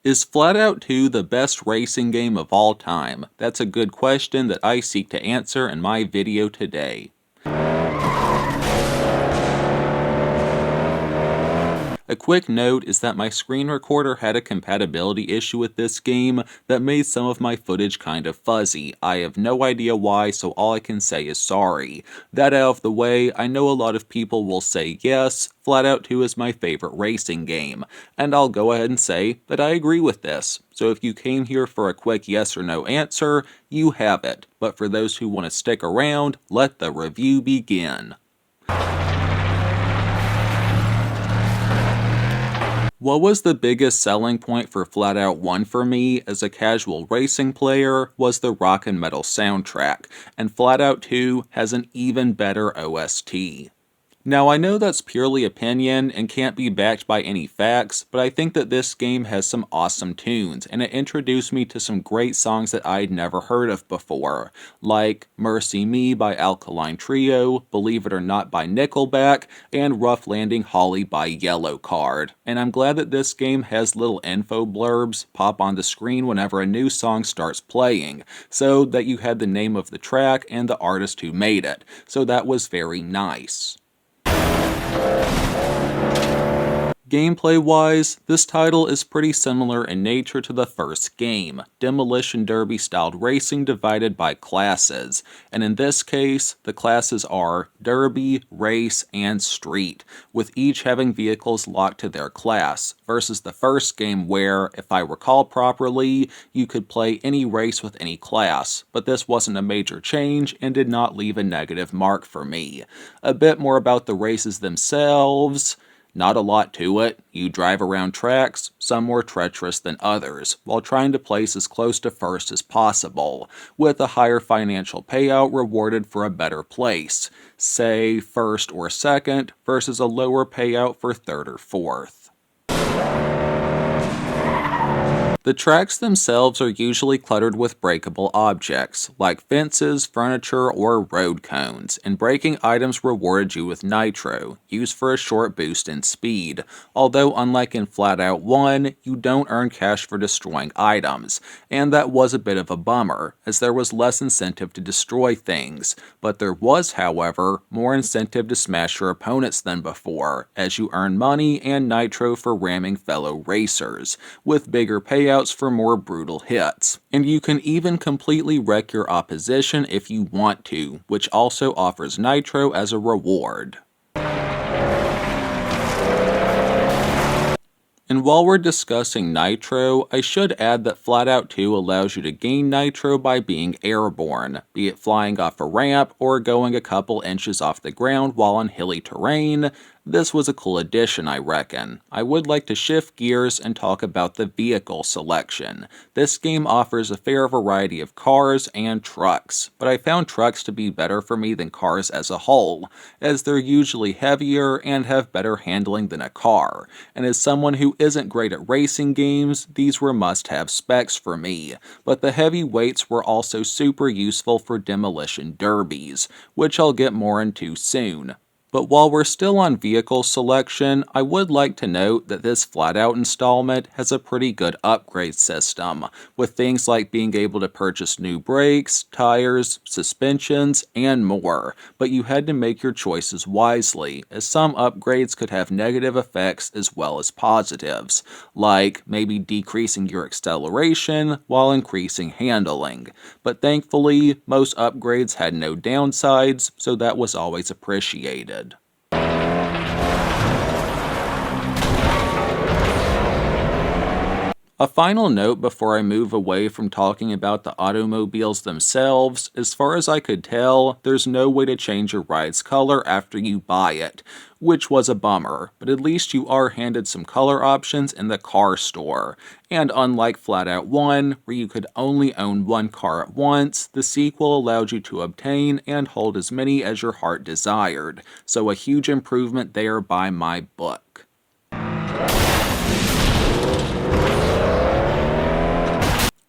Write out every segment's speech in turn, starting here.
Is Flatout 2 the best racing game of all time? That's a good question that I seek to answer in my video today. A quick note is that my screen recorder had a compatibility issue with this game that made some of my footage kind of fuzzy. I have no idea why, so all I can say is sorry. That out of the way, I know a lot of people will say yes, Flatout 2 is my favorite racing game, and I'll go ahead and say that I agree with this. So if you came here for a quick yes or no answer, you have it. But for those who want to stick around, let the review begin. What was the biggest selling point for Flatout 1 for me as a casual racing player was the rock and metal soundtrack, and Flatout 2 has an even better OST. Now I know that's purely opinion and can't be backed by any facts, but I think that this game has some awesome tunes, and it introduced me to some great songs that I'd never heard of before, like Mercy Me by Alkaline Trio, Believe It or Not by Nickelback, and Rough Landing Hollly by Yellowcard. And I'm glad that this game has little info blurbs pop on the screen whenever a new song starts playing, so that you had the name of the track and the artist who made it, so that was very nice. Gameplay-wise, this title is pretty similar in nature to the first game, Demolition Derby-styled racing divided by classes, and in this case, the classes are Derby, Race, and Street, with each having vehicles locked to their class, versus the first game where, if I recall properly, you could play any race with any class, but this wasn't a major change and did not leave a negative mark for me. A bit more about the races themselves. Not a lot to it. You drive around tracks, some more treacherous than others, while trying to place as close to first as possible, with a higher financial payout rewarded for a better place, say first or second, versus a lower payout for third or fourth. The tracks themselves are usually cluttered with breakable objects, like fences, furniture, or road cones, and breaking items rewarded you with nitro, used for a short boost in speed, although unlike in Flatout 1, you don't earn cash for destroying items, and that was a bit of a bummer, as there was less incentive to destroy things, but there was, however, more incentive to smash your opponents than before, as you earn money and nitro for ramming fellow racers, with bigger payouts for more brutal hits. And you can even completely wreck your opposition if you want to, which also offers nitro as a reward. And while we're discussing nitro, I should add that Flatout 2 allows you to gain nitro by being airborne, be it flying off a ramp or going a couple inches off the ground while on hilly terrain. This was a cool addition, I reckon. I would like to shift gears and talk about the vehicle selection. This game offers a fair variety of cars and trucks, but I found trucks to be better for me than cars as a whole, as they're usually heavier and have better handling than a car, and as someone who isn't great at racing games, these were must-have specs for me, but the heavy weights were also super useful for demolition derbies, which I'll get more into soon. But while we're still on vehicle selection, I would like to note that this Flatout installment has a pretty good upgrade system, with things like being able to purchase new brakes, tires, suspensions, and more, but you had to make your choices wisely, as some upgrades could have negative effects as well as positives, like maybe decreasing your acceleration while increasing handling. But thankfully, most upgrades had no downsides, so that was always appreciated. A final note before I move away from talking about the automobiles themselves, as far as I could tell, there's no way to change your ride's color after you buy it, which was a bummer, but at least you are handed some color options in the car store. And unlike Flatout 1, where you could only own one car at once, the sequel allowed you to obtain and hold as many as your heart desired, so a huge improvement there by my book.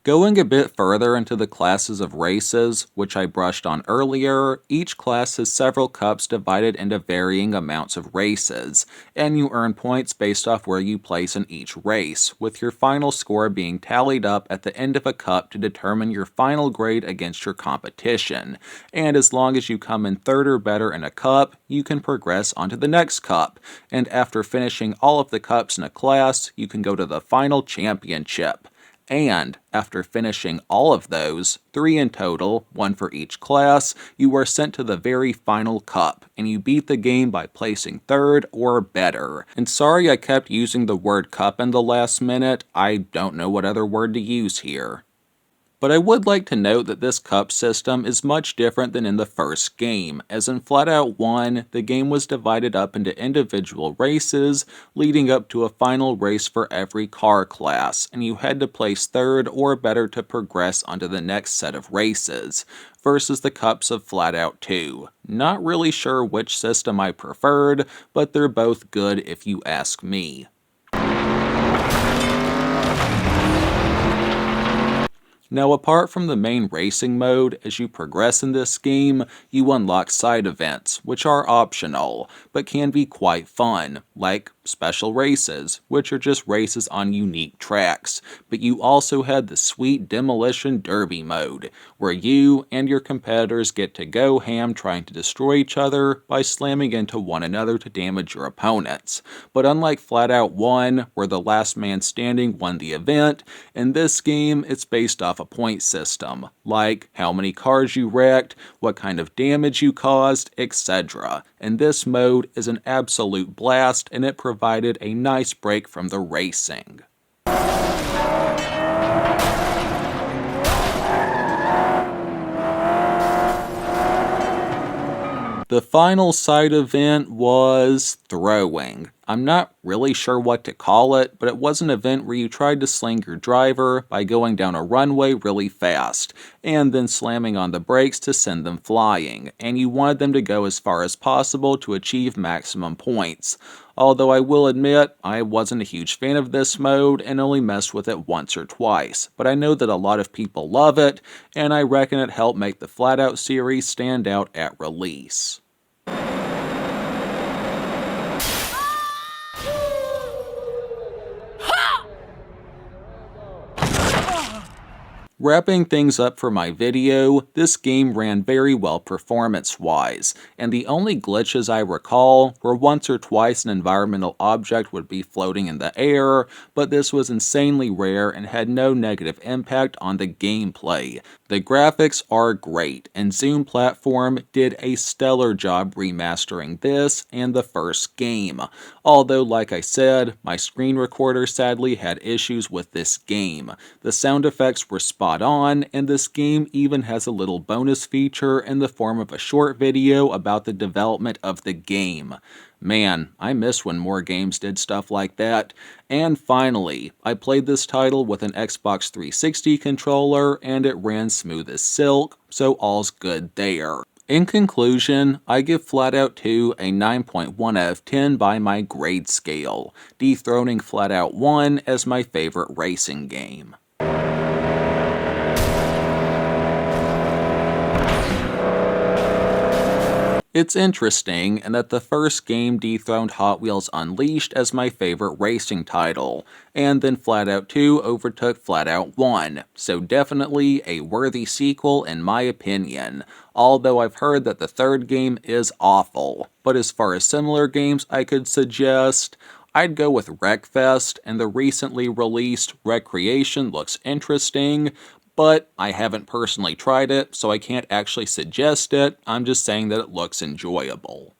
Going a bit further into the classes of races, which I brushed on earlier, each class has several cups divided into varying amounts of races, and you earn points based off where you place in each race, with your final score being tallied up at the end of a cup to determine your final grade against your competition, and as long as you come in third or better in a cup, you can progress onto the next cup, and after finishing all of the cups in a class, you can go to the final championship. And after finishing all of those, 3 in total, 1 for each class, you are sent to the very final cup, and you beat the game by placing third or better. And sorry I kept using the word cup in the last minute, I don't know what other word to use here. But I would like to note that this cup system is much different than in the first game, as in Flatout 1, the game was divided up into individual races, leading up to a final race for every car class, and you had to place third or better to progress onto the next set of races, versus the cups of Flatout 2. Not really sure which system I preferred, but they're both good if you ask me. Now, apart from the main racing mode, as you progress in this game, you unlock side events, which are optional, but can be quite fun, like special races, which are just races on unique tracks. But you also had the sweet Demolition Derby mode, where you and your competitors get to go ham trying to destroy each other by slamming into one another to damage your opponents. But unlike Flatout 1, where the last man standing won the event, in this game it's based off a point system, like how many cars you wrecked, what kind of damage you caused, etc. And this mode is an absolute blast, and it provided a nice break from the racing. The final side event was throwing. I'm not really sure what to call it, but it was an event where you tried to sling your driver by going down a runway really fast, and then slamming on the brakes to send them flying, and you wanted them to go as far as possible to achieve maximum points. Although I will admit, I wasn't a huge fan of this mode and only messed with it once or twice, but I know that a lot of people love it, and I reckon it helped make the Flatout series stand out at release. Wrapping things up for my video, this game ran very well performance-wise, and the only glitches I recall were once or twice an environmental object would be floating in the air, but this was insanely rare and had no negative impact on the gameplay. The graphics are great, and Zoom Platform did a stellar job remastering this and the first game. Although, like I said, my screen recorder sadly had issues with this game. The sound effects were spot on, and this game even has a little bonus feature in the form of a short video about the development of the game. Man, I miss when more games did stuff like that. And finally, I played this title with an Xbox 360 controller, and it ran smooth as silk, so all's good there. In conclusion, I give Flatout 2 a 9.1 out of 10 by my grade scale, dethroning Flatout 1 as my favorite racing game. It's interesting in that the first game dethroned Hot Wheels Unleashed as my favorite racing title, and then Flatout 2 overtook Flatout 1, so definitely a worthy sequel in my opinion, although I've heard that the third game is awful. But as far as similar games I could suggest, I'd go with Wreckfest, and the recently released Recreation looks interesting, but I haven't personally tried it, so I can't actually suggest it. I'm just saying that it looks enjoyable.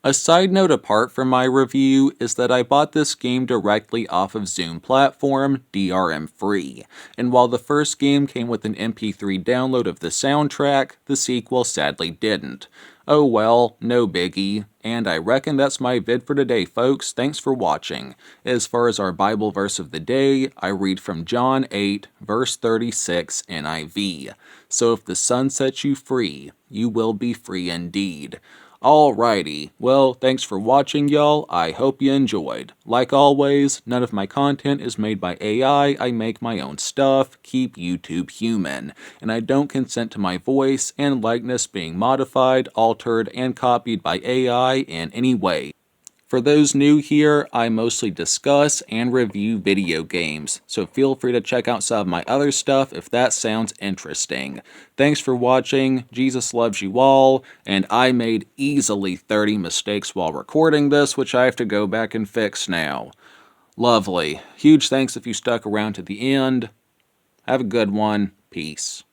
A side note apart from my review is that I bought this game directly off of Zoom Platform, DRM-Free, and while the first game came with an MP3 download of the soundtrack, the sequel sadly didn't. Oh well, no biggie, and I reckon that's my vid for today, folks. Thanks for watching. As far as our Bible verse of the day, I read from John 8, verse 36 NIV. So if the Son sets you free, you will be free indeed. Alrighty, well, thanks for watching, y'all. I hope you enjoyed. Like always, none of my content is made by AI. I make my own stuff. Keep YouTube human. And I don't consent to my voice and likeness being modified, altered, and copied by AI in any way. For those new here, I mostly discuss and review video games, so feel free to check out some of my other stuff if that sounds interesting. Thanks for watching, Jesus loves you all, and I made easily 30 mistakes while recording this, which I have to go back and fix now. Lovely. Huge thanks if you stuck around to the end. Have a good one. Peace.